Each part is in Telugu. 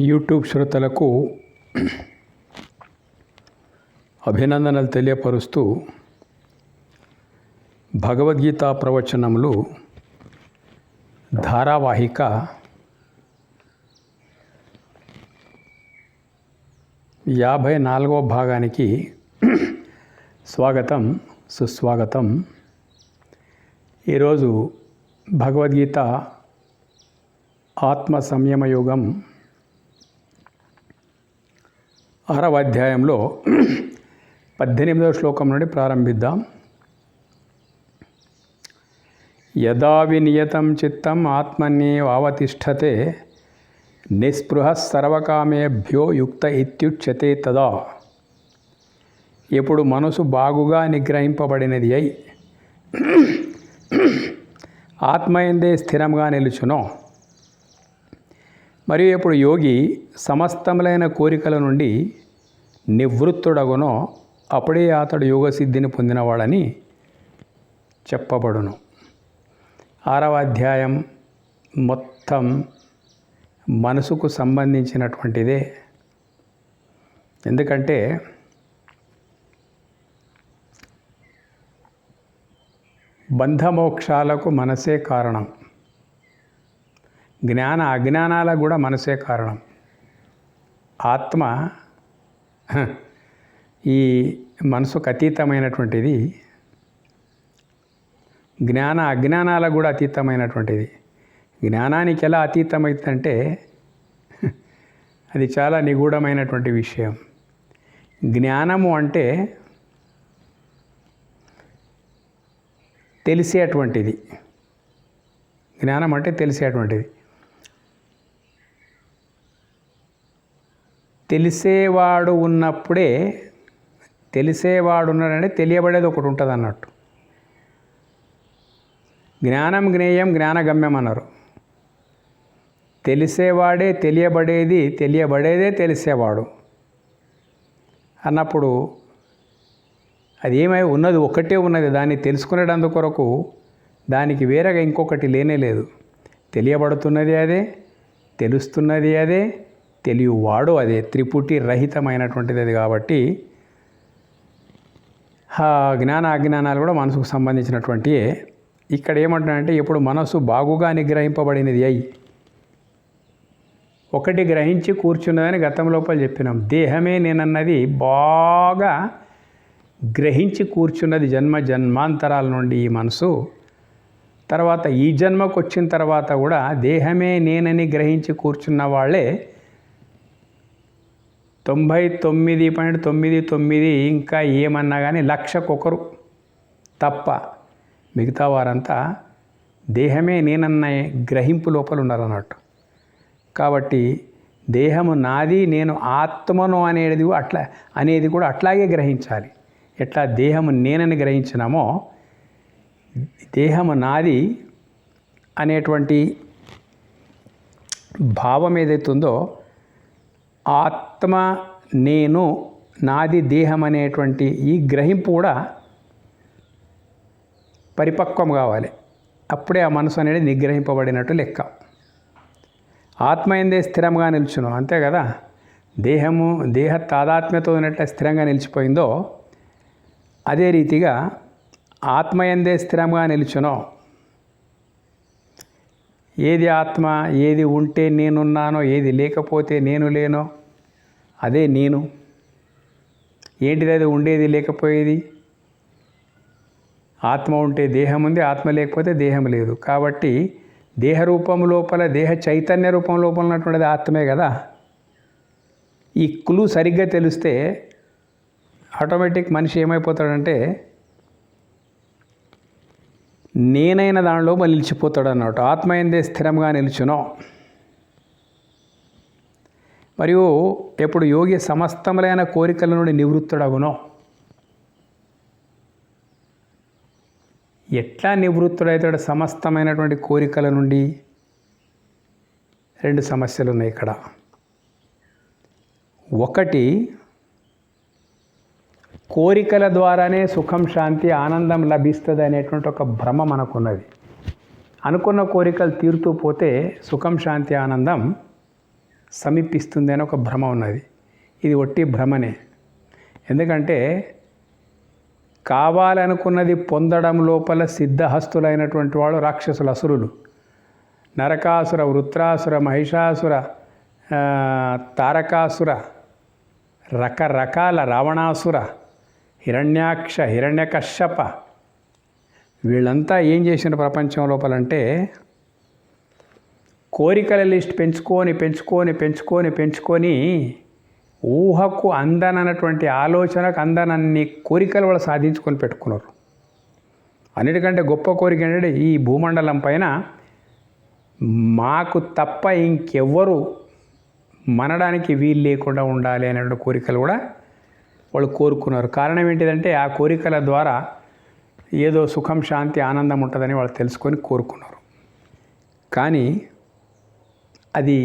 యూట్యూబ్ శ్రోతలకు అభినందనలు తెలియపరుస్తూ భగవద్గీత ప్రవచనములు ధారావాహిక 54వ భాగానికి స్వాగతం సుస్వాగతం. ఈరోజు భగవద్గీత ఆత్మ సంయమ యోగం 6వ అధ్యాయంలో 18వ శ్లోకం నుండి ప్రారంభిద్దాం. యదా వినియతం చిత్తం ఆత్మన్యేవావతిష్ఠతే నిస్పృహ సర్వకామేభ్యో యుక్త ఇత్యుచ్యతే తదా. ఎప్పుడు మనసు బాగుగా నిగ్రహింపబడినది అయి ఆత్మయందే స్థిరంగా నిలుచునో, మరియు ఎప్పుడు యోగి సమస్తములైన కోరికల నుండి నివృత్తుడగునో, అప్పుడే అతడు యోగసిద్ధిని పొందినవాడని చెప్పబడును. 6వ అధ్యాయం మొత్తం మనసుకు సంబంధించినటువంటిదే. ఎందుకంటే బంధమోక్షాలకు మనసే కారణం, జ్ఞాన అజ్ఞానాలకు కూడా మనసే కారణం. ఆత్మ ఈ మనసుకు అతీతమైనటువంటిది, జ్ఞాన అజ్ఞానాలకు కూడా అతీతమైనటువంటిది. జ్ఞానానికి ఎలా అతీతమైందంటే అది చాలా నిగూఢమైనటువంటి విషయం. జ్ఞానము అంటే తెలిసేటువంటిది. జ్ఞానం అంటే తెలిసేటువంటిది. తెలిసేవాడు ఉన్నప్పుడే, తెలిసేవాడు ఉన్నాడంటే తెలియబడేది ఒకటి ఉంటుంది అన్నట్టు. జ్ఞానం జ్ఞేయం జ్ఞానగమ్యం అన్నారు. తెలిసేవాడే తెలియబడేది, తెలియబడేదే తెలిసేవాడు అన్నప్పుడు అది ఏమై ఉన్నది ఒకటే ఉన్నది. దాన్ని తెలుసుకునేటందుకొరకు దానికి వేరేగా ఇంకొకటి లేనే లేదు. తెలియబడుతున్నది అదే, తెలుస్తున్నది అదే, తెలియవాడు అదే. త్రిపుటి రహితమైనటువంటిది అది. కాబట్టి జ్ఞాన అజ్ఞానాలు కూడా మనసుకు సంబంధించినటువంటివే. ఇక్కడ ఏమంటున్నాడంటే, ఎప్పుడు మనసు బాగుగా నిగ్రహింపబడినది అయి ఒకటి గ్రహించి కూర్చున్నదని గతం లోపల చెప్పినాం. దేహమే నేనన్నది బాగా గ్రహించి కూర్చున్నది జన్మ జన్మాంతరాల నుండి ఈ మనసు. తర్వాత ఈ జన్మకు వచ్చిన తర్వాత కూడా దేహమే నేనని గ్రహించి కూర్చున్న వాళ్ళే 99.99 ఇంకా ఏమన్నా కానీ 1,00,000 తప్ప మిగతా వారంతా దేహమే నేనన్న గ్రహింపు లోపల ఉన్నారన్నట్టు. కాబట్టి దేహము నాది, నేను ఆత్మను అనేది కూడా అట్లాగే గ్రహించాలి. ఎట్లా దేహము నేనని గ్రహించినామో, దేహము నాది అనేటువంటి భావం ఏదైతుందో, ఆత్మ నేను నాది దేహం అనేటువంటి ఈ గ్రహింపు కూడా పరిపక్వం కావాలి. అప్పుడే ఆ మనసు అనేది నిగ్రహింపబడినట్టు లెక్క. ఆత్మయందే స్థిరంగా నిల్చును, అంతే కదా. దేహ తాదాత్మ్యతో ఉన్నట్టు స్థిరంగా నిలిచిపోయిందో, అదే రీతిగా ఆత్మయందే స్థిరంగా నిలుచునో, ఏది ఆత్మ, ఏది ఉంటే నేనున్నానో, ఏది లేకపోతే నేను లేనో అదే నేను. ఏంటిది అది ఉండేది లేకపోయేది? ఆత్మ ఉంటే దేహం ఉంది, ఆత్మ లేకపోతే దేహం లేదు. కాబట్టి దేహ రూపం లోపల, దేహ చైతన్య రూపం లోపల ఉన్నటువంటిది ఆత్మే కదా. ఈ క్లూ సరిగ్గా తెలిస్తే ఆటోమేటిక్ మనిషి ఏమైపోతాడంటే నేనైన దానిలో నిలిచిపోతాడు అన్నట్టు. ఆత్మయందే స్థిరంగా నిలుచునో, మరియు ఎప్పుడు యోగి సమస్తములైన కోరికల నుండి నివృత్తుడగునో. ఎట్లా నివృత్తుడవుతాడు సమస్తమైనటువంటి కోరికల నుండి? 2 సమస్యలు ఉన్నాయి ఇక్కడ. ఒకటి, కోరికల ద్వారానే సుఖం, శాంతి, ఆనందం లభిస్తుంది అనేటువంటి ఒక భ్రమ మనకున్నది. అనుకున్న కోరికలు తీరుతూ పోతే సుఖం, శాంతి, ఆనందం సమీపిస్తుంది అని ఒక భ్రమ ఉన్నది. ఇది ఒట్టి భ్రమనే. ఎందుకంటే కావాలనుకున్నది పొందడం లోపల సిద్ధహస్తులైనటువంటి వాళ్ళు రాక్షసుల అసురులు. నరకాసుర, వృత్రాసుర, మహిషాసుర, తారకాసుర, రకరకాల రావణాసుర, హిరణ్యాక్ష, హిరణ్యకశ్యప, వీళ్ళంతా ఏం చేసిన ప్రపంచం లోపలంటే కోరికల లిస్ట్ పెంచుకొని ఊహకు అందనటువంటి ఆలోచనకు అందనన్ని కోరికలు వాళ్ళు సాధించుకొని పెట్టుకున్నారు. అన్నిటికంటే గొప్ప కోరిక ఏంటంటే ఈ భూమండలం పైన మాకు తప్ప ఇంకెవ్వరు మనడానికి వీలు లేకుండా ఉండాలి అనేటువంటి కోరికలు కూడా వాళ్ళు కోరుకున్నారు. కారణం ఏంటిదంటే ఆ కోరికల ద్వారా ఏదో సుఖం, శాంతి, ఆనందం ఉంటుందని వాళ్ళు తెలుసుకొని కోరుకున్నారు. కానీ అది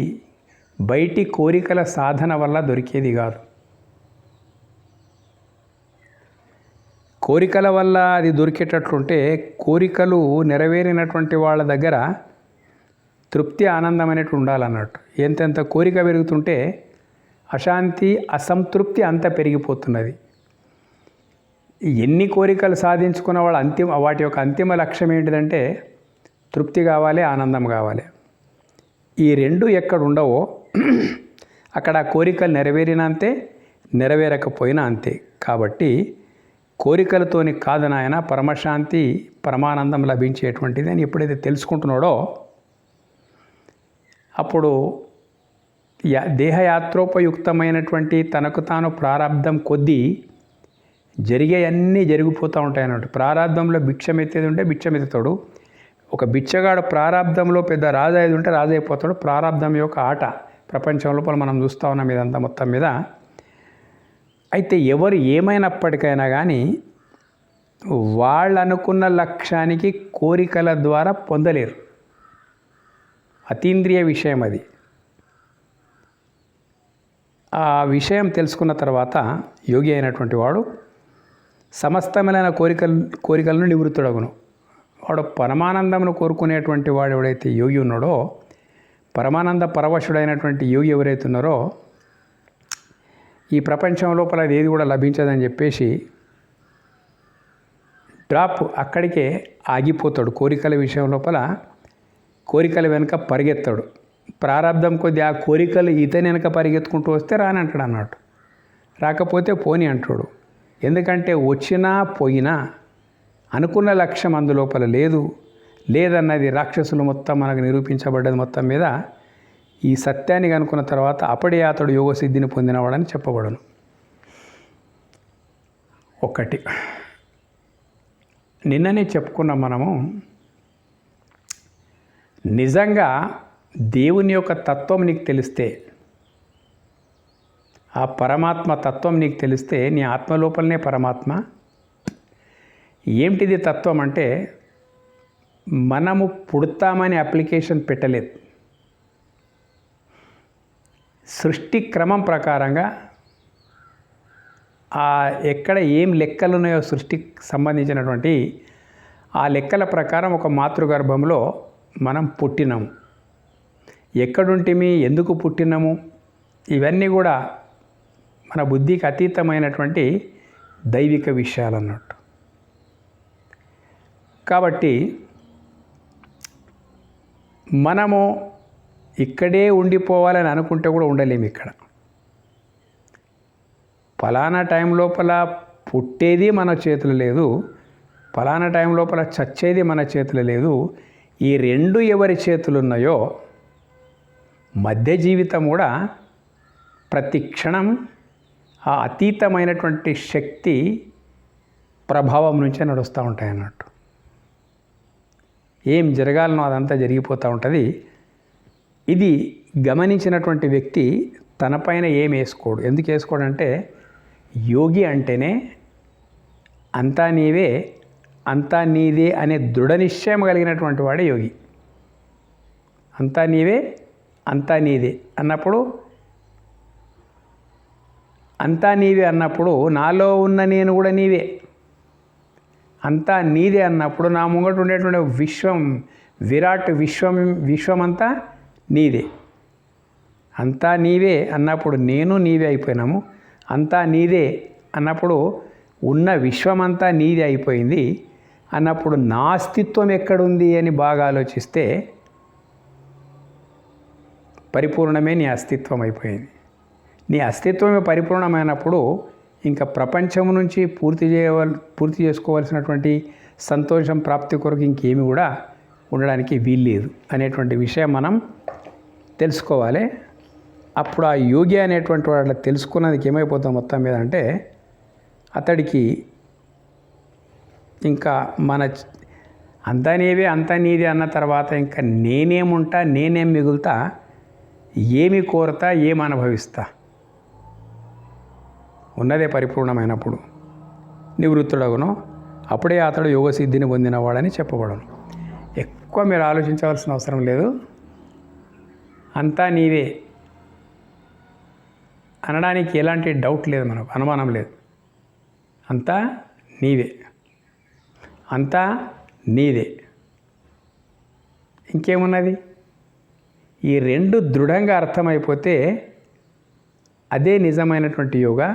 బయటి కోరికల సాధన వల్ల దొరికేది కాదు. కోరికల వల్ల అది దొరికేటట్లుంటే కోరికలు నెరవేరినటువంటి వాళ్ళ దగ్గర తృప్తి, ఆనందం అనేట్టు ఉండాలన్నట్టు. ఎంతెంత కోరిక పెరుగుతుంటే అశాంతి, అసంతృప్తి అంత పెరిగిపోతున్నది. ఎన్ని కోరికలు సాధించుకున్న వాళ్ళ వాటి యొక్క అంతిమ లక్ష్యం ఏంటిదంటే తృప్తి కావాలి, ఆనందం కావాలి. ఈ రెండు ఎక్కడ ఉండవో అక్కడ కోరికలు నెరవేరినా అంతే, నెరవేరకపోయినా అంతే. కాబట్టి కోరికలతోని కాదు నాయన పరమశాంతి, పరమానందం లభించేటువంటిది అని ఎప్పుడైతే తెలుసుకుంటున్నాడో అప్పుడు దేహయాత్రోపయుక్తమైనటువంటి తనకు తాను ప్రారంధం కొద్దీ జరిగేవన్నీ జరిగిపోతూ ఉంటాయి అన్నట్టు. ప్రారంధంలో భిక్షమెత్తేది ఉంటే భిక్షమెత్తుతాడు. ఒక బిచ్చగాడు ప్రారంధంలో పెద్ద రాజు అయ్యేది ఉంటే రాజు అయిపోతాడు. ప్రారంధం యొక్క ఆట ప్రపంచం లోపల మనం చూస్తూ ఉన్నాం ఇదంతా మొత్తం మీద. అయితే ఎవరు ఏమైనప్పటికైనా కానీ వాళ్ళు అనుకున్న లక్ష్యానికి కోరికల ద్వారా పొందలేరు. అతీంద్రియ విషయం అది. ఆ విషయం తెలుసుకున్న తర్వాత యోగి అయినటువంటి వాడు సమస్తమైన కోరికలను నివృత్తుడగును. వాడు పరమానందమును కోరుకునేటువంటి వాడు ఎవడైతే యోగి ఉన్నాడో, పరమానంద పరవశుడైనటువంటి యోగి ఎవరైతే ఉన్నారో, ఈ ప్రపంచం లోపల అది ఏది కూడా లభించదని చెప్పేసి డ్రాప్ అక్కడికే ఆగిపోతాడు. కోరికల విషయం లోపల కోరికల వెనుక పరిగెత్తాడు. ప్రారంధం కొద్ది ఆ కోరికలు ఇతని వెనుక పరిగెత్తుకుంటూ వస్తే రానంటాడు అన్నట్టు, రాకపోతే పోని అంటాడు. ఎందుకంటే వచ్చినా పోయినా అనుకున్న లక్ష్యం అందులోపల లేదన్నది రాక్షసులు మొత్తం మనకు నిరూపించబడ్డది. మొత్తం మీద ఈ సత్యాన్ని కనుక్కున్న తర్వాత అప్పుడే అతడు యోగసిద్ధిని పొందినవాడని చెప్పబడను. ఒకటి నిన్ననే చెప్పుకున్నాం మనము, నిజంగా దేవుని యొక్క తత్వం నీకు తెలిస్తే, ఆ పరమాత్మ తత్వం నీకు తెలిస్తే, నీ ఆత్మ లోపలనే పరమాత్మ. ఏమిటిది తత్వం అంటే మనము పుడతామని అప్లికేషన్ పెట్టలేదు. సృష్టి క్రమం ప్రకారంగా ఎక్కడ ఏం లెక్కలు ఉన్నాయో సృష్టికి సంబంధించినటువంటి ఆ లెక్కల ప్రకారం ఒక మాతృగర్భంలో మనం పుట్టినాము. ఎక్కడుంటిమి, ఎందుకు పుట్టినాము, ఇవన్నీ కూడా మన బుద్ధికి అతీతమైనటువంటి దైవిక విషయాలు అన్నట్టు. కాబట్టి మనము ఇక్కడే ఉండిపోవాలని అనుకుంటే కూడా ఉండలేము. ఇక్కడ ఫలానా టైం లోపల పుట్టేది మన చేతులు లేదు, ఫలానా టైం లోపల చచ్చేది మన చేతులు లేదు. ఈ రెండు ఎవరి చేతులు ఉన్నాయో మధ్య జీవితం కూడా ప్రతి క్షణం ఆ అతీతమైనటువంటి శక్తి ప్రభావం నుంచే నడుస్తూ ఉంటాయి అన్నట్టు. ఏం జరగాలనో అదంతా జరిగిపోతూ ఉంటుంది. ఇది గమనించినటువంటి వ్యక్తి తనపైన ఏం వేసుకోడు. ఎందుకు వేసుకోడంటే యోగి అంటేనే అంతా నీవే, అంతా నీదే అనే దృఢ నిశ్చయం కలిగినటువంటి వాడే యోగి. అంతా నీవే, అంతా నీదే అన్నప్పుడు, అంతా నీవే అన్నప్పుడు నాలో ఉన్న నేను కూడా నీవే. అంతా నీదే అన్నప్పుడు నా ముంగట ఉండేటువంటి విశ్వం, విరాట్ విశ్వమంతా నీదే. అంతా నీవే అన్నప్పుడు నేను నీవే అయిపోయినాము. అంతా నీదే అన్నప్పుడు ఉన్న విశ్వమంతా నీదే అయిపోయింది అన్నప్పుడు నా అస్తిత్వం ఎక్కడుంది అని బాగా ఆలోచిస్తే పరిపూర్ణమే నీ అస్తిత్వం అయిపోయింది. నీ అస్తిత్వమే పరిపూర్ణమైనప్పుడు ఇంకా ప్రపంచం నుంచి పూర్తి చేసుకోవాల్సినటువంటి సంతోషం ప్రాప్తి కొరకు ఇంకేమి కూడా ఉండడానికి వీల్లేదు అనేటువంటి విషయం మనం తెలుసుకోవాలి. అప్పుడు ఆ యోగి అనేటువంటి వాడు తెలుసుకున్నది ఏమైపోతాం మొత్తం మీద అంటే అతడికి ఇంకా అంతా నీవే అంతా నీదే అన్న తర్వాత ఇంకా నేనేముంటా, నేనేం మిగులుతా, ఏమి కోరతా, ఏమి అనుభవిస్తా, ఉన్నదే పరిపూర్ణమైనప్పుడు నివృత్తుడగును. అప్పుడే అతడు యోగసిద్ధిని పొందినవాడని చెప్పబడను. ఎక్కువ మీరు ఆలోచించవలసిన అవసరం లేదు. అంతా నీవే అనడానికి ఎలాంటి డౌట్ లేదు, మనకు అనుమానం లేదు. అంతా నీవే, అంతా నీదే, ఇంకేమున్నది? ఈ రెండు దృఢంగా అర్థమైపోతే అదే నిజమైనటువంటి యోగా.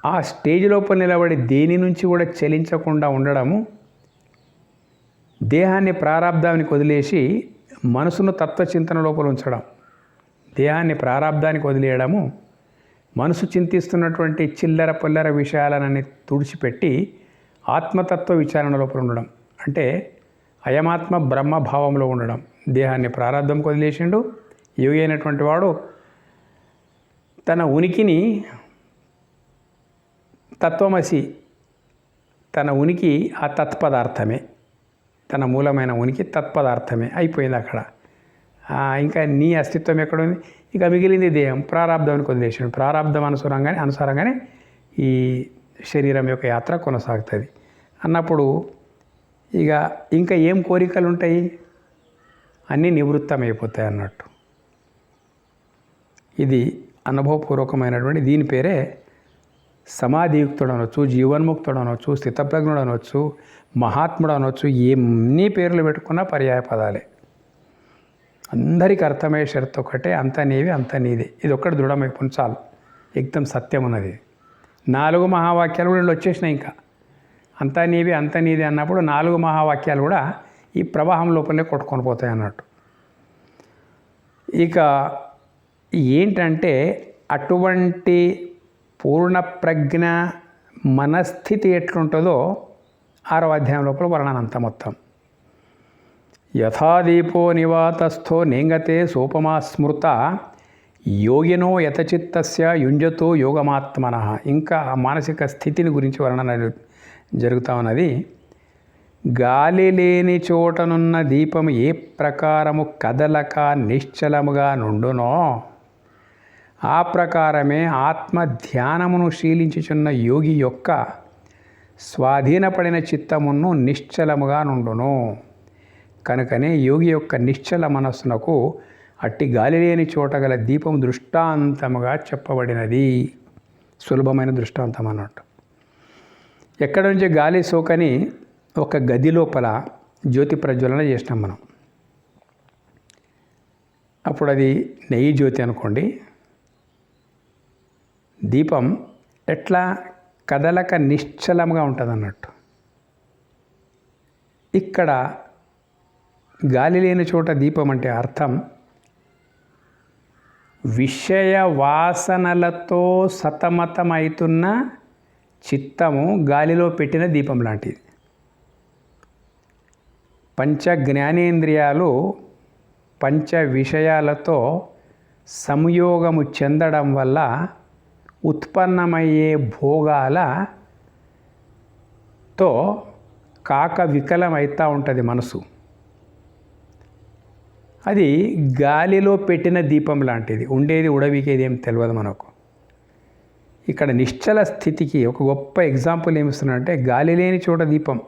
ఆ స్టేజ్ లోపల నిలబడి దేని నుంచి కూడా చలించకుండా ఉండడము, దేహాన్ని ప్రారాబ్ధానికి వదిలేసి మనసును తత్వచింతన లోపల ఉంచడం. దేహాన్ని ప్రారాబ్ధానికి వదిలేయడము, మనసు చింతిస్తున్నటువంటి చిల్లర పొల్లర విషయాలనని తుడిచిపెట్టి ఆత్మతత్వ విచారణ లోపల ఉండడం. అంటే అయమాత్మ బ్రహ్మభావంలో ఉండడం. దేహాన్ని ప్రారాబ్ధంకి వదిలేసిండు యోగి అయినటువంటి వాడు. తన ఉనికిని తత్వమసి, తన ఉనికి ఆ తత్పదార్థమే, తన మూలమైన ఉనికి తత్పదార్థమే అయిపోయింది అక్కడ. ఇంకా నీ అస్తిత్వం ఎక్కడుంది? ఇక మిగిలింది దేహం, ప్రారాబ్ధానికి వదిలేసాడు. ప్రారాబ్ధం అనుసారంగానే ఈ శరీరం యొక్క యాత్ర కొనసాగుతుంది అన్నప్పుడు ఇక ఇంకా ఏం కోరికలు ఉంటాయి? అన్నీ నివృత్తమైపోతాయి అన్నట్టు. ఇది అనుభవపూర్వకమైనటువంటి, దీని పేరే సమాధియుక్తుడు అనవచ్చు, జీవన్ముక్తుడు అనవచ్చు, స్థితప్రజ్ఞుడు అనవచ్చు, మహాత్ముడు అనవచ్చు. ఎన్ని పేర్లు పెట్టుకున్నా పర్యాయ పదాలే. అందరికీ అర్థమయ్యే షరతు ఒకటే, అంతా నీవే అంతా నీదే. ఇది ఒక్కటి దృఢమైపోయింది చాలు, ఎక్దం సత్యం ఉన్నది. 4 మహావాక్యాలు కూడా వచ్చేసినాయి. ఇంకా అంతా నీవే అంతా నీదే అన్నప్పుడు 4 మహావాక్యాలు కూడా ఈ ప్రవాహం లోపలే కొట్టుకొని పోతాయి అన్నట్టు. ఇక ఏంటంటే అటువంటి పూర్ణ ప్రజ్ఞ మనస్థితి ఎట్లుంటుందో 6వ అధ్యాయం లోపల వర్ణనంత మొత్తం. యథాదీపో నివాతస్థో నేంగతే సోపమా స్మృత యోగినో యతచిత్తస్య యుంజతో యోగమాత్మన. ఇంకా ఆ మానసిక స్థితిని గురించి వర్ణన జరుగుతూ ఉన్నది. గాలి లేని చోటనున్న దీపం ఏ ప్రకారము కదలక నిశ్చలముగా నుండునో ఆ ప్రకారమే ఆత్మ ధ్యానమును శీలించుచున్న యోగి యొక్క స్వాధీనపడిన చిత్తమును నిశ్చలముగా నుండును. కనుకనే యోగి యొక్క నిశ్చల మనస్సునకు అట్టి గాలి లేని చోట గల దీపం దృష్టాంతముగా చెప్పబడినది. సులభమైన దృష్టాంతం అన్నట్టు. ఎక్కడి నుంచి గాలి సోకని ఒక గది లోపల జ్యోతి ప్రజ్వలన చేసినాం మనం. అప్పుడు అది నెయ్యి జ్యోతి అనుకోండి. దీపం ఎట్లా కదలక నిశ్చలంగా ఉంటుంది అన్నట్టు. ఇక్కడ గాలి లేని చోట దీపం అంటే అర్థం విషయ వాసనలతో సతమతమవుతున్న చిత్తము గాలిలో పెట్టిన దీపం లాంటిది. పంచ జ్ఞానేంద్రియాలు పంచ విషయాలతో సంయోగము చెందడం వల్ల ఉత్పన్నమయ్యే భోగాలతో కాక వికలమవుతూ ఉంటుంది మనసు. అది గాలిలో పెట్టిన దీపం లాంటిది. ఉండేది ఉడవికేది ఏం తెలియదు మనకు. ఇక్కడ నిశ్చల స్థితికి ఒక గొప్ప ఎగ్జాంపుల్ ఏమిస్తున్నాడంటే గాలి లేని చోట దీపం.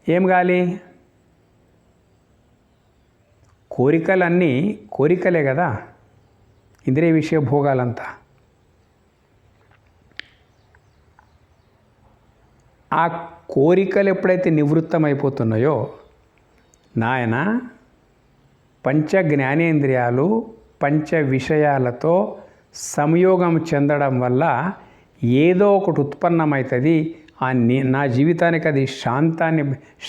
ఏం గాలి? కోరికలన్నీ కోరికలే కదా, ఇంద్రియ విషయ భోగాలంతా. ఆ కోరికలు ఎప్పుడైతే నివృత్తమైపోతున్నాయో నాయన పంచ జ్ఞానేంద్రియాలు పంచ విషయాలతో సంయోగం చెందడం వల్ల ఏదో ఒకటి ఉత్పన్నమవుతుంది. నా జీవితానికి అది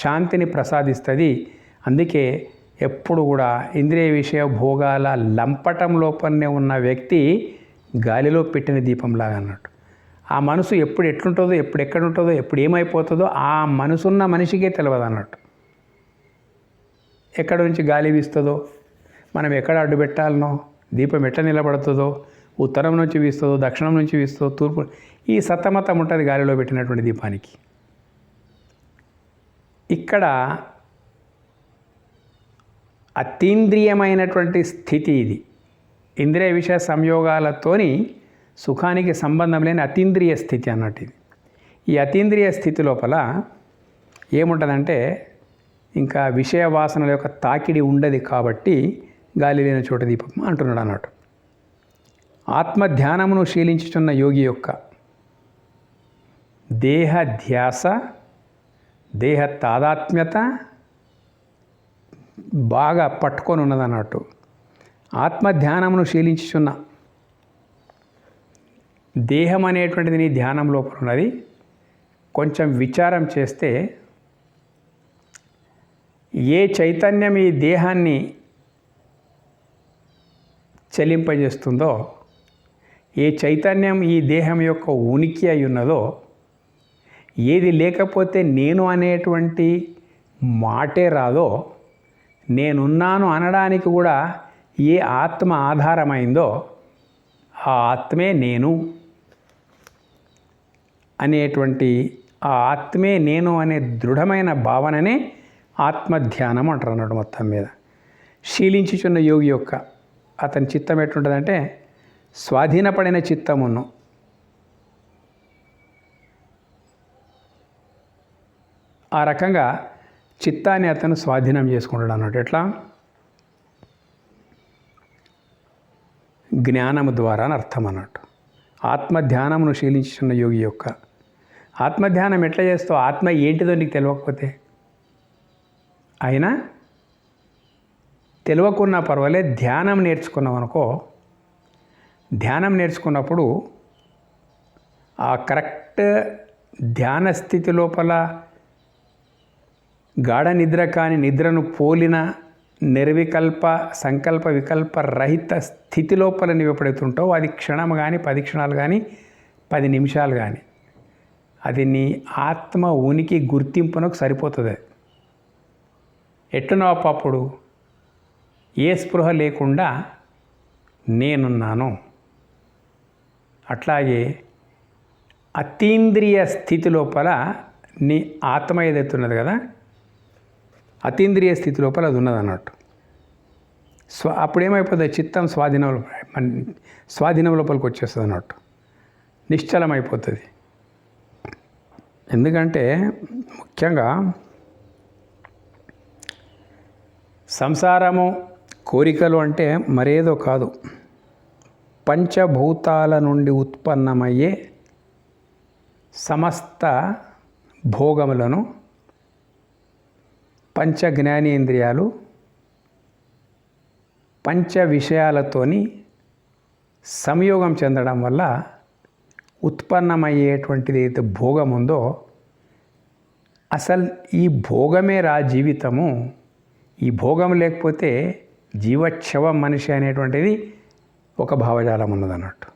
శాంతిని ప్రసాదిస్తుంది. అందుకే ఎప్పుడు కూడా ఇంద్రియ విషయ భోగాల లంపటం లోపలనే ఉన్న వ్యక్తి గాలిలో పెట్టిన దీపంలాగా అన్నట్టు. ఆ మనసు ఎప్పుడు ఎట్లుంటుందో, ఎప్పుడు ఎక్కడ ఉంటుందో, ఎప్పుడు ఏమైపోతుందో ఆ మనసున్న మనిషికే తెలియదు అన్నట్టు. ఎక్కడ నుంచి గాలి వీస్తుందో, మనం ఎక్కడ అడ్డు పెట్టాలనో, దీపం ఎట్లా నిలబడుతుందో, ఉత్తరం నుంచి వీస్తుందో, దక్షిణం నుంచి వీస్తుందో, తూర్పు, ఈ సతమతం ఉంటుంది గాలిలో పెట్టినటువంటి దీపానికి. ఇక్కడ అతీంద్రియమైనటువంటి స్థితి ఇది. ఇంద్రియ విషయ సంయోగాలతోని సుఖానికి సంబంధం లేని అతీంద్రియ స్థితి అన్నట్టు ఇది. ఈ అతీంద్రియ స్థితి లోపల ఏముంటుందంటే ఇంకా విషయ వాసనల యొక్క తాకిడి ఉండదు కాబట్టి గాలి లేని చోట దీపం అంటున్నాడు అన్నట్టు. ఆత్మధ్యానమును శీలించుచున్న యోగి యొక్క దేహ ధ్యాస, దేహ తాదాత్మ్యత బాగా పట్టుకొని ఉన్నదన్నట్టు. ఆత్మధ్యానమును శీలించుచున్న దేహం అనేటువంటిది నీ ధ్యానం లోపల ఉన్నది. కొంచెం విచారం చేస్తే ఏ చైతన్యం ఈ దేహాన్ని చలింపజేస్తుందో, ఏ చైతన్యం ఈ దేహం యొక్క ఉనికి అయి ఉన్నదో, ఏది లేకపోతే నేను అనేటువంటి మాటే రాదో, నేనున్నాను అనడానికి కూడా ఏ ఆత్మ ఆధారమైందో ఆ ఆత్మే నేను అనేటువంటి, ఆ ఆత్మే నేను అనే దృఢమైన భావననే ఆత్మధ్యానం అంటారు అన్నట్టు. మొత్తం మీద శీలించుచున్న యోగి యొక్క అతని చిత్తం ఎట్లుంటుందంటే స్వాధీనపడిన చిత్తమును, ఆ రకంగా చిత్తాన్ని అతను స్వాధీనం చేసుకుంటాడు అన్నట్టు. ఎట్లా? జ్ఞానము ద్వారా అని అర్థం అన్నట్టు. ఆత్మధ్యానమును శీలించుచున్న యోగి యొక్క ఆత్మధ్యానం ఎట్లా చేస్తావు? ఆత్మ ఏంటిదో నీకు తెలియకపోతే, అయినా తెలియకున్నా పర్వాలేదు, ధ్యానం నేర్చుకున్నాం అనుకో. ధ్యానం నేర్చుకున్నప్పుడు ఆ కరెక్ట్ ధ్యాన స్థితి లోపల గాఢ నిద్ర కాని నిద్రను పోలిన నిర్వికల్ప సంకల్ప వికల్ప రహిత స్థితి లోపల నీవు ఎప్పుడైతుంటావో అది క్షణం కానీ 10 క్షణాలు కానీ 10 నిమిషాలు కానీ అది నీ ఆత్మ ఉనికి గుర్తింపునకు సరిపోతుంది. ఎట్టున్నావు అప్పుడు ఏ స్పృహ లేకుండా నేనున్నాను. అట్లాగే అతీంద్రియ స్థితి లోపల నీ ఆత్మ ఏదైతున్నది కదా, అతీంద్రియ స్థితి లోపల అది ఉన్నది అన్నట్టు. అప్పుడు ఏమైపోతుంది? చిత్తం స్వాధీనం లోపలికి వచ్చేస్తుంది అన్నట్టు, నిశ్చలమైపోతుంది. ఎందుకంటే ముఖ్యంగా సంసారము కోరికలు అంటే మరేదో కాదు, పంచభూతాల నుండి ఉత్పన్నమయ్యే సమస్త భోగములను పంచ జ్ఞానేంద్రియాలు పంచ విషయాలతోని సంయోగం చెందడం వల్ల ఉత్పన్నమయ్యేటువంటిది ఏదైతే భోగం ఉందో, అసలు ఈ భోగమే రా జీవితము. ఈ భోగం లేకపోతే జీవచ్ఛవ మనిషి అనేటువంటిది ఒక భావజాలం ఉన్నదన్నట్టు.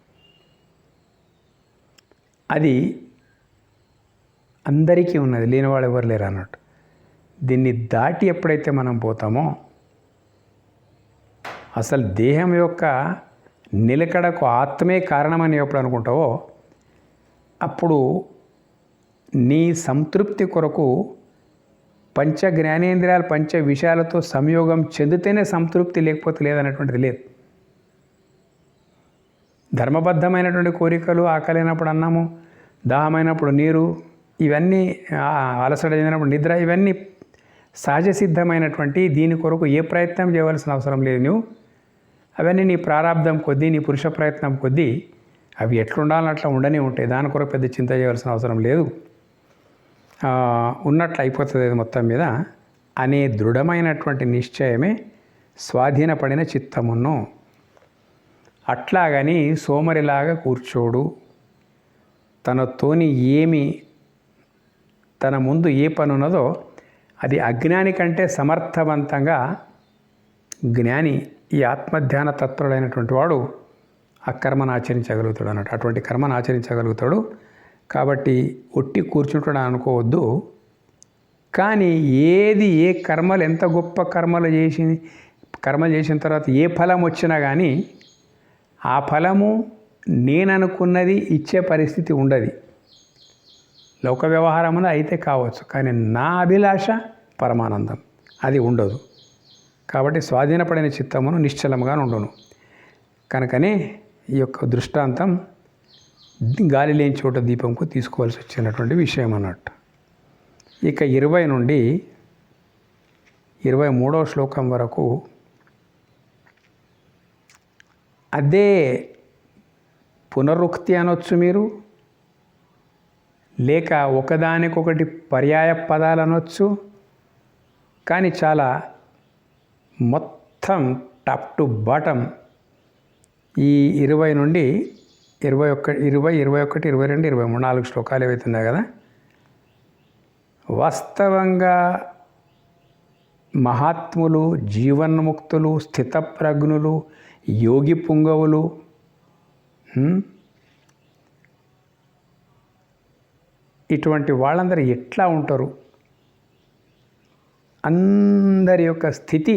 అది అందరికీ ఉన్నది, లేనివాడు ఎవరు లేరు అన్నట్టు. దీన్ని దాటి ఎప్పుడైతే మనం పోతామో, అసలు దేహం యొక్క నిలకడకు ఆత్మే కారణమని ఎప్పుడు అనుకుంటావో, అప్పుడు నీ సంతృప్తి కొరకు పంచ జ్ఞానేంద్రియాలు పంచ విషయాలతో సంయోగం చెందితేనే సంతృప్తి, లేకపోతే లేదనేటువంటిది లేదు. ధర్మబద్ధమైనటువంటి కోరికలు, ఆకలినప్పుడు అన్నము, దాహమైనప్పుడు నీరు, ఇవన్నీ అలసట చెందినప్పుడు నిద్ర, ఇవన్నీ సహజ సిద్ధమైనటువంటి, దీని కొరకు ఏ ప్రయత్నం చేయవలసిన అవసరం లేదు. నువ్వు అవన్నీ నీ ప్రారాబ్ధం కొద్దీ, నీ పురుష ప్రయత్నం కొద్దీ అవి ఎట్లుండాలని అట్లా ఉండనే ఉంటాయి. దాని కొరకు పెద్ద చింత చేయవలసిన అవసరం లేదు, ఉన్నట్లు అయిపోతుంది మొత్తం మీద అనే దృఢమైనటువంటి నిశ్చయమే స్వాధీనపడిన చిత్తమును అట్లాగని సోమరిలాగా కూర్చోడు. తనతోని తన ముందు ఏ పని ఉన్నదో అది అజ్ఞాని కంటే సమర్థవంతంగా జ్ఞాని, ఈ ఆత్మధ్యాన తత్పరుడైనటువంటి వాడు ఆ కర్మను ఆచరించగలుగుతాడు అన్నట్టు. అటువంటి కర్మను ఆచరించగలుగుతాడు. కాబట్టి ఒట్టి కూర్చుంటాడు అనుకోవద్దు. కానీ ఏ కర్మలు, ఎంత గొప్ప కర్మలు చేసిన తర్వాత ఏ ఫలం వచ్చినా కానీ ఆ ఫలము నేననుకున్నది ఇచ్చే పరిస్థితి ఉండదు. లోక వ్యవహారమున అయితే కావచ్చు, కానీ నా అభిలాష పరమానందం అది ఉండదు. కాబట్టి స్వాధీనపడిన చిత్తమును నిశ్చలముగా ఉండును. కనుకనే ఈ యొక్క దృష్టాంతం గాలి లేని చోట దీపంకు తీసుకోవాల్సి వచ్చినటువంటి విషయం అన్నట్టు. ఇక 20 నుండి 23వ శ్లోకం వరకు అదే పునరుక్తి అనొచ్చు మీరు, లేక ఒకదానికొకటి పర్యాయ పదాలు అనొచ్చు. కానీ చాలా మొత్తం టాప్ టు బాటం ఈ 20 నుండి 21, 22, 23 4 శ్లోకాలు ఏవైతున్నాయి కదా, వాస్తవంగా మహాత్ములు, జీవన్ముక్తులు, స్థితప్రజ్ఞులు, యోగి పుంగవులు, ఇటువంటి వాళ్ళందరూ ఎట్లా ఉంటారు, అందరి యొక్క స్థితి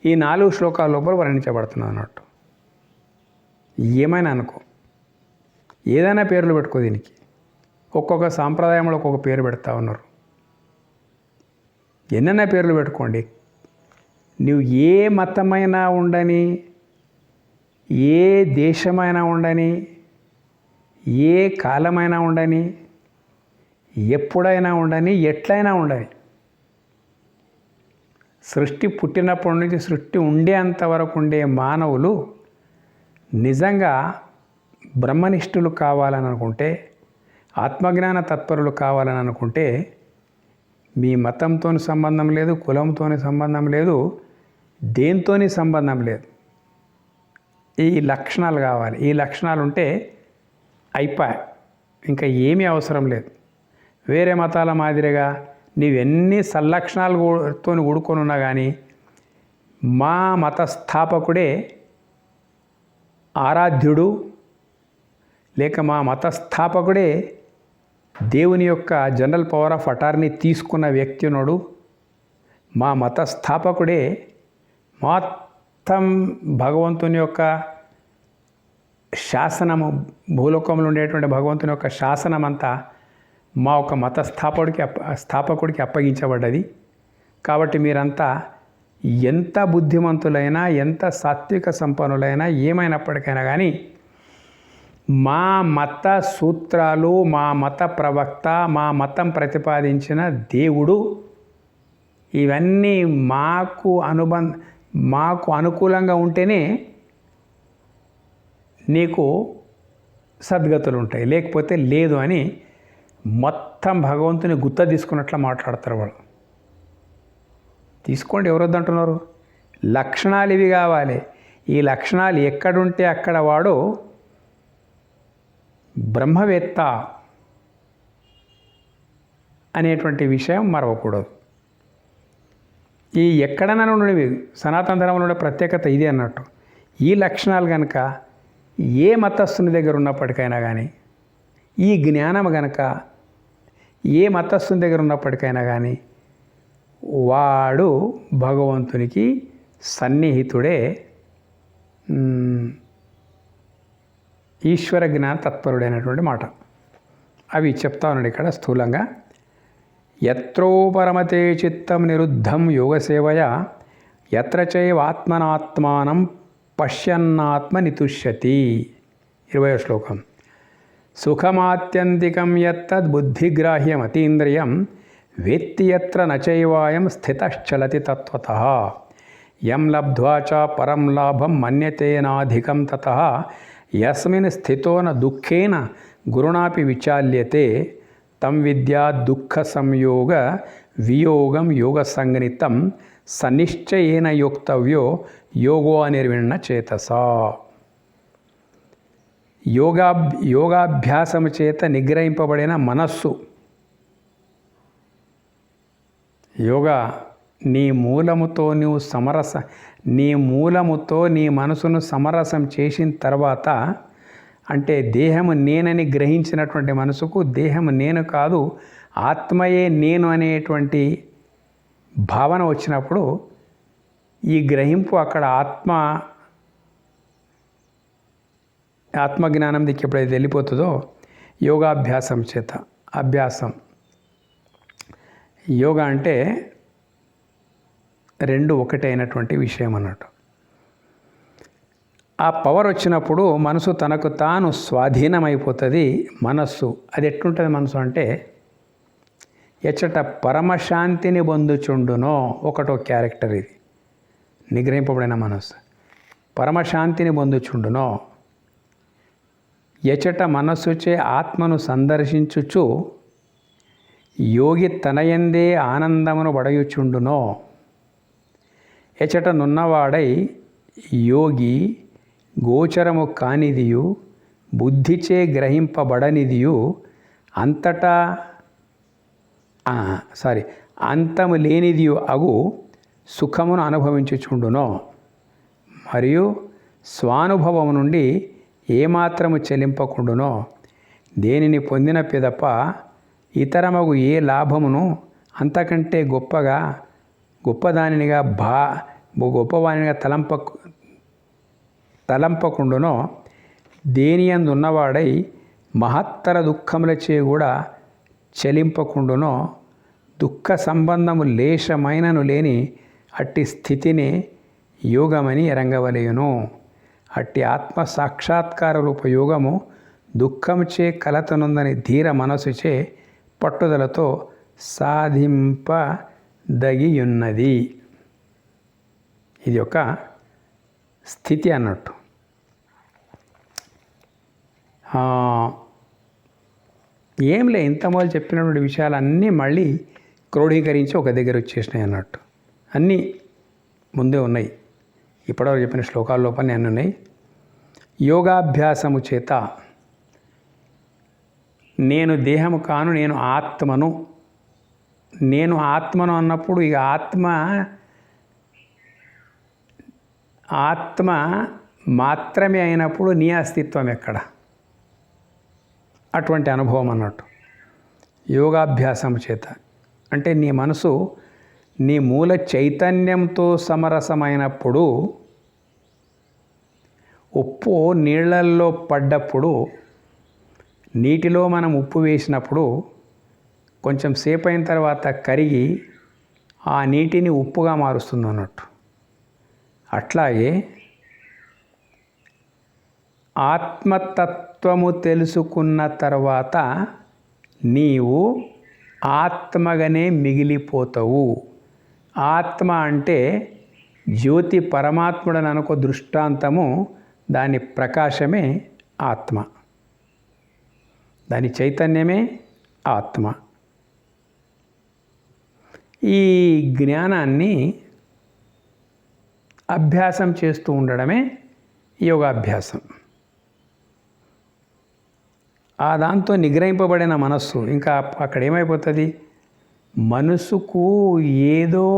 ఈ 4 శ్లోకాల లోపల వర్ణించబడుతుంది అన్నట్టు. ఏమైనా అనుకో, ఏదైనా పేర్లు పెట్టుకో, దీనికి ఒక్కొక్క సాంప్రదాయంలో ఒక్కొక్క పేరు పెడతా ఉన్నారు. ఎన్నైనా పేర్లు పెట్టుకోండి. నువ్వు ఏ మతమైనా ఉండని, ఏ దేశమైనా ఉండని, ఏ కాలమైనా ఉండని, ఎప్పుడైనా ఉండని, ఎట్లయినా ఉండని, సృష్టి పుట్టినప్పటి నుంచి సృష్టి ఉండేంతవరకు ఉండే మానవులు నిజంగా బ్రహ్మనిష్ఠులు కావాలని అనుకుంటే, ఆత్మజ్ఞాన తత్పరులు కావాలని అనుకుంటే, మీ మతంతో సంబంధం లేదు, కులంతో సంబంధం లేదు, దేంతోని సంబంధం లేదు. ఈ లక్షణాలు కావాలి. ఈ లక్షణాలు ఉంటే అయిపోయా, ఇంకా ఏమీ అవసరం లేదు. వేరే మతాల మాదిరిగా నీవెన్ని సల్లక్షణాలతో కూడుకొని ఉన్నా కానీ మా మత స్థాపకుడే ఆరాధ్యుడు, లేక మా మత స్థాపకుడే దేవుని యొక్క జనరల్ పవర్ ఆఫ్ అటార్నీ తీసుకున్న వ్యక్తినుడు, మా మత స్థాపకుడే మొత్తం భగవంతుని యొక్క శాసనము, భూలోకంలో ఉండేటువంటి భగవంతుని యొక్క శాసనం అంతా మా ఒక మత స్థాపకుడికి అప్పగించబడ్డది. కాబట్టి మీరంతా ఎంత బుద్ధిమంతులైనా, ఎంత సాత్విక సంపన్నులైనా, ఏమైనప్పటికైనా కానీ మా మత సూత్రాలు, మా మత ప్రవక్త, మా మతం ప్రతిపాదించిన దేవుడు, ఇవన్నీ మాకు అనుకూలంగా ఉంటేనే నీకు సద్గతులు ఉంటాయి, లేకపోతే లేదు అని మొత్తం భగవంతుని గుత్త తీసుకున్నట్లు మాట్లాడతారు వాళ్ళు. తీసుకోండి, ఎవరొద్దంటున్నారు? లక్షణాలు ఇవి కావాలి. ఈ లక్షణాలు ఎక్కడుంటే అక్కడ వాడు బ్రహ్మవేత్త అనేటువంటి విషయం మరవకూడదు. ఈ ఎక్కడైనా ఉండేవి సనాతన ధర్మంలో ఉండే ప్రత్యేకత ఇది అన్నట్టు. ఈ లక్షణాలు కనుక ఏ మతస్థుని దగ్గర ఉన్నప్పటికైనా కానీ, ఈ జ్ఞానం కనుక ఏ మతస్థుని దగ్గర ఉన్నప్పటికైనా కానీ వాడు భగవంతునికి సన్నిహితుడే, ఈశ్వర జ్ఞాన తత్పరుడైనటువంటి మాట. అవి చెప్తా ఉన్నాడు ఇక్కడ స్థూలంగా. యత్రో పరమతే చిత్తం నిరుద్ధం యోగసేవయా యత్ర చైవాత్మనాత్మానం పశ్యన్నాత్మ నితుష్యతి. 20వ శ్లోకం. సుఖమాత్యంతికం యత్తద్ బుద్ధిగ్రాహ్యమతీంద్రియం వేత్తి యత్ర నచైవాయం స్థితశ్చలతి తత్వతః యం లబ్ధ్వా చ పరం లాభం మన్యతేనాధికం తతః యస్మిన్ స్థితో న దుఃఖేన గురుణాపి విచాల్యతే తం విద్యా దుఃఖ సంయోగ వియోగం యోగ సంగనితం సనిశ్చయేన యోక్తవ్యో యోగో అనిర్విణ చేతసా. యోగాభ్యాసము చేత నిగ్రహింపబడిన మనస్సు. యోగా నీ మూలముతో నీ మనసును సమరసం చేసిన తర్వాత, అంటే దేహము నేనని గ్రహించినటువంటి మనసుకు దేహము నేను కాదు, ఆత్మయే నేను అనేటువంటి భావన వచ్చినప్పుడు ఈ గ్రహింపు అక్కడ ఆత్మజ్ఞానం దిక్కు ఎప్పుడైతే వెళ్ళిపోతుందో యోగాభ్యాసం చేత. అభ్యాసం, యోగా అంటే రెండు ఒకటే అయినటువంటి విషయం అన్నట్టు. ఆ పవర్ వచ్చినప్పుడు మనసు తనకు తాను స్వాధీనమైపోతుంది. మనస్సు అది ఎట్లుంటుంది? మనసు అంటే ఎచ్చట పరమశాంతిని పొందుచుండునో, ఒకటో క్యారెక్టర్ ఇది. నిగ్రహింపబడిన మనస్సు పరమశాంతిని పొందుచుండునో, ఎచట మనస్సుచే ఆత్మను సందర్శించుచు యోగి తనయందే ఆనందమును పడయుచుండునో, ఎచట నున్నవాడై యోగి గోచరము కానిదియు బుద్ధిచే గ్రహింపబడనిదియు అంతము లేనిదియు అగు సుఖమును అనుభవించుచుండునో, మరియు స్వానుభవము నుండి ఏమాత్రము చెలింపకుండునో, దేనిని పొందిన పిదప ఇతరమగు ఏ లాభమును అంతకంటే గొప్పవానిగా తలంపకుండునో, దేనియందు ఉన్నవాడై మహత్తర దుఃఖములచే కూడా చలింపకుండునో, దుఃఖ సంబంధము లేశమైనను లేని అట్టి స్థితిని యోగమని ఎరంగవలయును. అట్టి ఆత్మ సాక్షాత్కార రూప యోగము దుఃఖముచే కలతనుందని ధీర మనసుచే పట్టుదలతో సాధింపదగియున్నది. ఇది ఒక స్థితి అన్నట్టు. ఏంలే, ఇంతమోలు చెప్పినటువంటి విషయాలన్నీ మళ్ళీ క్రోడీకరించి ఒక దగ్గర వచ్చేసినాయి అన్నట్టు. అన్నీ ముందే ఉన్నాయి, ఇప్పటివరకు చెప్పిన శ్లోకాల లోపల అన్నీ ఉన్నాయి. యోగాభ్యాసము చేత నేను దేహము కాను, నేను ఆత్మను అన్నప్పుడు ఇక ఆత్మ మాత్రమే అయినప్పుడు నీ అస్తిత్వం ఎక్కడ? అటువంటి అనుభవం అన్నట్టు. యోగాభ్యాసం చేత అంటే నీ మనసు నీ మూల చైతన్యంతో సమరసమైనప్పుడు, ఉప్పు నీళ్ళల్లో పడ్డప్పుడు, నీటిలో మనం ఉప్పు వేసినప్పుడు కొంచెం సేపు అయిన తర్వాత కరిగి ఆ నీటిని ఉప్పుగా మారుస్తుంది అన్నట్టు. అట్లాగే ఆత్మతత్వము తెలుసుకున్న తర్వాత నీవు ఆత్మగానే మిగిలిపోతావు. ఆత్మ అంటే జ్యోతి పరమాత్ముడని అనుకో దృష్టాంతము, దాని ప్రకాశమే ఆత్మ, దాని చైతన్యమే ఆత్మ. ఈ జ్ఞానాన్ని అభ్యాసం చేస్తూ ఉండడమే యోగాభ్యాసం. ఆ దాంతో నిగ్రహింపబడిన మనస్సు ఇంకా అక్కడ ఏమైపోతుంది? మనసుకు ఏదో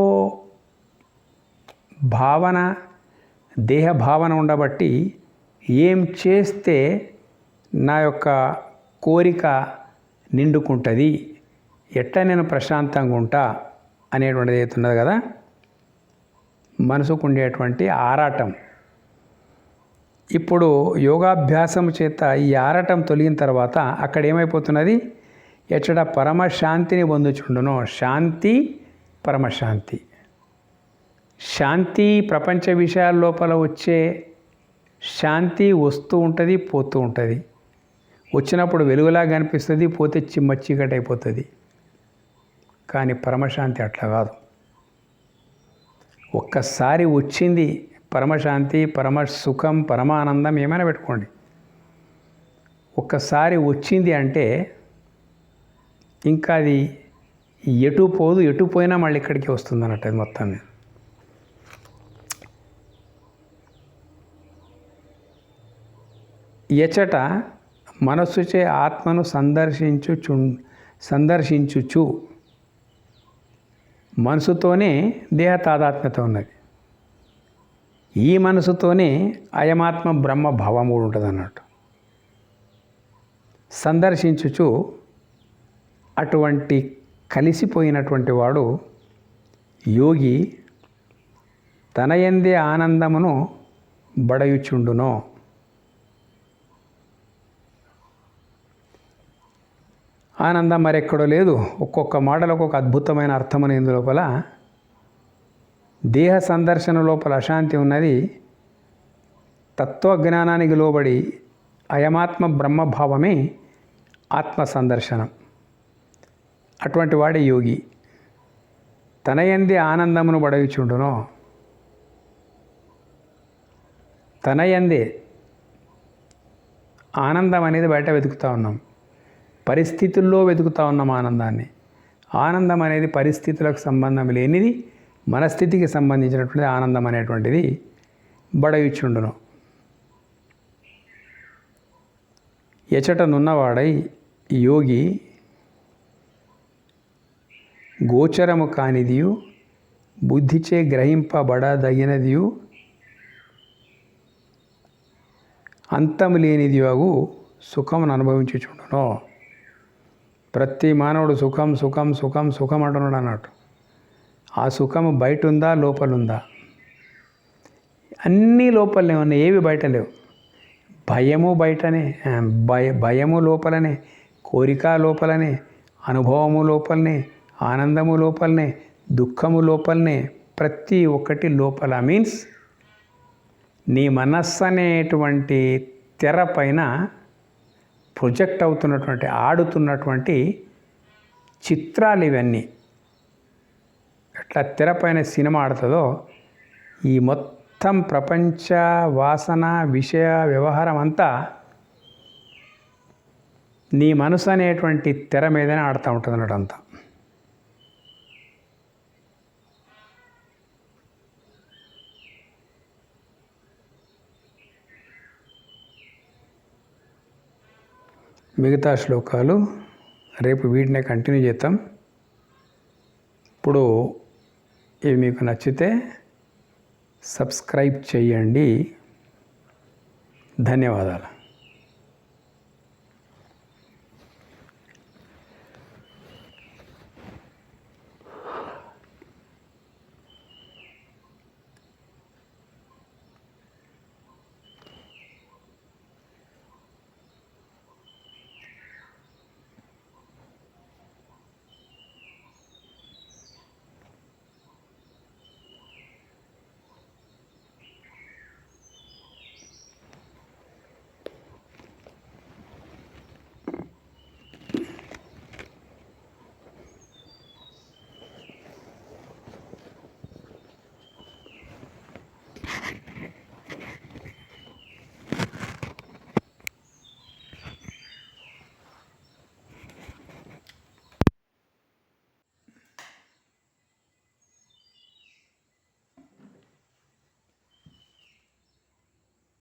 భావన, దేహ భావన ఉండబట్టి ఏం చేస్తే నా యొక్క కోరిక నిండుకుంటుంది, ఎట్లా నేను ప్రశాంతంగా ఉంటా అనేటువంటిది అవుతున్నది కదా, మనసుకు ఉండేటువంటి ఆరాటం. ఇప్పుడు యోగాభ్యాసం చేత ఈ ఆరాటం తొలగిన తర్వాత అక్కడ ఏమైపోతున్నది? ఎచ్చట పరమశాంతిని పొందుచుండునో. శాంతి, పరమశాంతి. శాంతి ప్రపంచ విషయాల లోపల వచ్చే శాంతి వస్తూ ఉంటుంది, పోతూ ఉంటుంది. వచ్చినప్పుడు వెలుగులాగా కనిపిస్తుంది, పోతే చీకటి అయిపోతుంది. కానీ పరమశాంతి అట్లా కాదు. ఒక్కసారి వచ్చింది పరమశాంతి, పరమ సుఖం, పరమానందం ఏమైనా పెట్టుకోండి, ఒక్కసారి వచ్చింది అంటే ఇంకా అది ఎటు పోదు, ఎటు పోయినా మళ్ళీ ఇక్కడికి వస్తుంది అన్నట్టు. అది మొత్తం ఎచట మనస్సుచే ఆత్మను సందర్శించుచు మనసుతోనే దేహ తాదాత్మ్యత ఉన్నది. ఈ మనసుతోనే అయమాత్మ బ్రహ్మ భావం కూడా ఉంటుంది అన్నట్టు. సందర్శించుచు అటువంటి కలిసిపోయినటువంటి వాడు యోగి తన యందే ఆనందమును బడయుచుండునో. ఆనందం మరెక్కడో లేదు. ఒక్కొక్క మాటలో ఒక్కొక్క అద్భుతమైన అర్థం అనేది ఇందులోపల. దేహ సందర్శన లోపల అశాంతి ఉన్నది. తత్వజ్ఞానానికి లోబడి అయమాత్మ బ్రహ్మభావమే ఆత్మ సందర్శనం. అటువంటి వాడే యోగి. తన యందే ఆనందమును బడయుచుండునో. తన యందే ఆనందం అనేది బయట వెతుకుతూ ఉన్నాం, పరిస్థితుల్లో వెతుకుతూ ఉన్నాం ఆనందాన్ని. ఆనందం అనేది పరిస్థితులకు సంబంధం లేనిది, మనస్థితికి సంబంధించినటువంటి ఆనందం అనేటువంటిది బడయుచుండును. ఎచటనున్నవాడై యోగి గోచరము కానిదియు బుద్ధిచే గ్రహింపబడదగినదియు అంతము లేనిదియగు సుఖమును అనుభవించుచుండును. ప్రతి మానవుడు సుఖం సుఖం సుఖం సుఖం అంటున్నాడు అన్నట్టు. ఆ సుఖము బయట ఉందా లోపలుందా? అన్నీ లోపలనే ఉన్నాయి, ఏవి బయట లేవు. భయము బయటనే, భయము లోపలనే, కోరిక లోపలనే, అనుభవము లోపలనే, ఆనందము లోపలనే, దుఃఖము లోపలనే, ప్రతి ఒక్కటి లోపల. మీన్స్ నీ మనస్సు అనేటువంటి తెర పైన ప్రొజెక్ట్ అవుతున్నటువంటి, ఆడుతున్నటువంటి చిత్రాలు ఇవన్నీ. ఎట్లా తెరపైన సినిమా ఆడుతుందో ఈ మొత్తం ప్రపంచ వాసన విషయ వ్యవహారం అంతా నీ మనసు అనేటువంటి తెర మీదనే ఆడుతూ ఉంటుంది అన్నట్టు అంతా. మిగతా శ్లోకాలు రేపు వీటినే కంటిన్యూ చేద్దాం. ఇప్పుడు ఇవి మీకు నచ్చితే సబ్స్క్రైబ్ చేయండి. ధన్యవాదాలు.